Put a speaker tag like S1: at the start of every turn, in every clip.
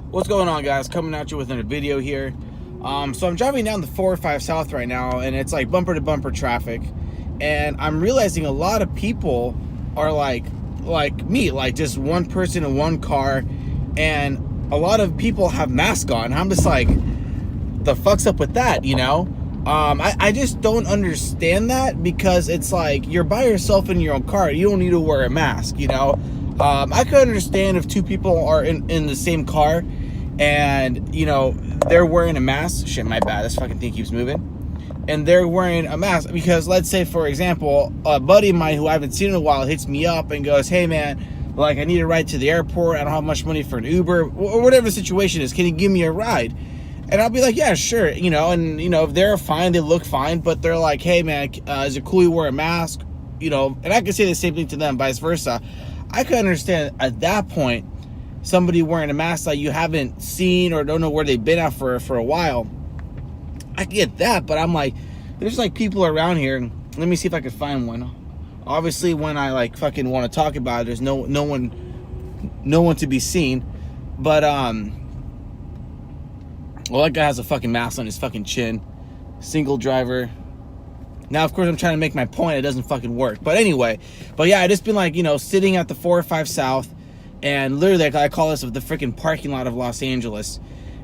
S1: What's going on, guys? Coming at you with another video here. So I'm driving down the 405 South right now, and it's like bumper to bumper traffic, and I'm realizing a lot of people are like me, like just one person in one car, and a lot of people have masks on. I'm just like, the fuck's up with that, you know? I just don't understand that, because it's like, you're by yourself in your own car. You don't need to wear a mask, you know? I could understand if two people are in the same car and, you know, they're wearing a mask. Shit, my bad. This fucking thing keeps moving. And they're wearing a mask because, let's say, for example, a buddy of mine who I haven't seen in a while hits me up and goes, hey, man, like, I need a ride to the airport. I don't have much money for an Uber, or whatever the situation is. Can you give me a ride? And I'll be like, yeah, sure, you know, and, you know, if they're fine, they look fine, but they're like, hey, man, is it cool you wear a mask? You know, and I can say the same thing to them, vice versa. I could understand at that point, somebody wearing a mask that you haven't seen or don't know where they've been at for a while. I get that, but I'm like, there's like people around here. Let me see if I can find one. Obviously, when I like fucking want to talk about it, there's no one to be seen. But well, that guy has a fucking mask on his fucking chin. Single driver. Now, of course, I'm trying to make my point. It doesn't fucking work. But anyway, but yeah, I just been like, you know, sitting at the 405 South, and literally, like, I call this the freaking parking lot of Los Angeles,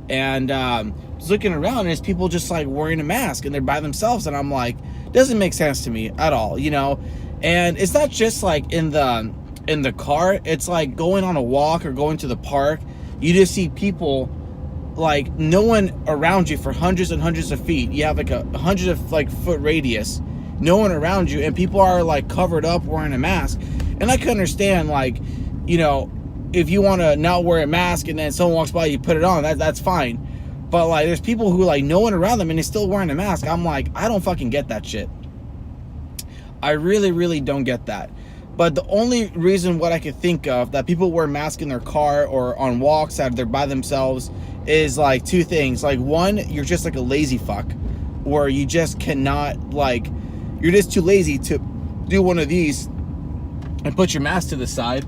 S1: and just looking around, and there's people just like wearing a mask, and they're by themselves, and I'm like, doesn't make sense to me at all, you know. And it's not just like in the car. It's like going on a walk or going to the park. You just see people, like, no one around you for hundreds and hundreds of feet. You have like a 100 foot radius, no one around you, and people are like covered up wearing a mask. And I can understand, like, you know, if you want to not wear a mask and then someone walks by, you put it on, that's fine. But like, there's people who, like, no one around them and they're still wearing a mask. I'm like, I don't fucking get that shit. I really don't get that. But the only reason what I could think of that people wear masks in their car or on walks that they're by themselves is like two things. Like, one, you're just like a lazy fuck, where you just cannot, like, you're just too lazy to do one of these and put your mask to the side.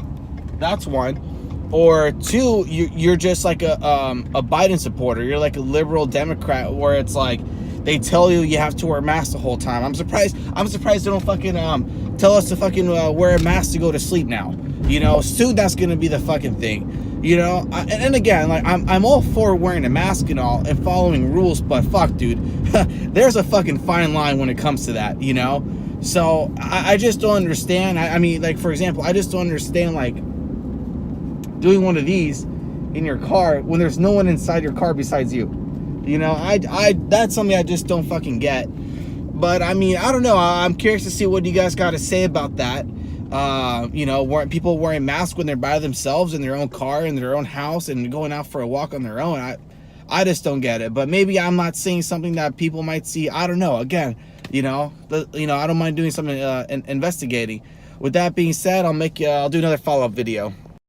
S1: That's one. Or two, you're just like a Biden supporter. You're like a liberal Democrat, where it's like they tell you have to wear a mask the whole time. I'm surprised they don't fucking tell us to fucking wear a mask to go to sleep now. You know, soon that's gonna be the fucking thing. You know, and again, like, I'm all for wearing a mask and all and following rules, but fuck, dude, there's a fucking fine line when it comes to that. You know, so I just don't understand. I mean, like, for example, I just don't understand, like, doing one of these in your car when there's no one inside your car besides you. You know, I that's something I just don't fucking get. But I mean, I don't know. I'm curious to see what you guys got to say about that. You know, people wearing masks when they're by themselves in their own car, in their own house, and going out for a walk on their own. I just don't get it. But maybe I'm not saying something that people might see. I don't know. Again, you know, I don't mind doing something investigating. With that being said, I'll do another follow-up video.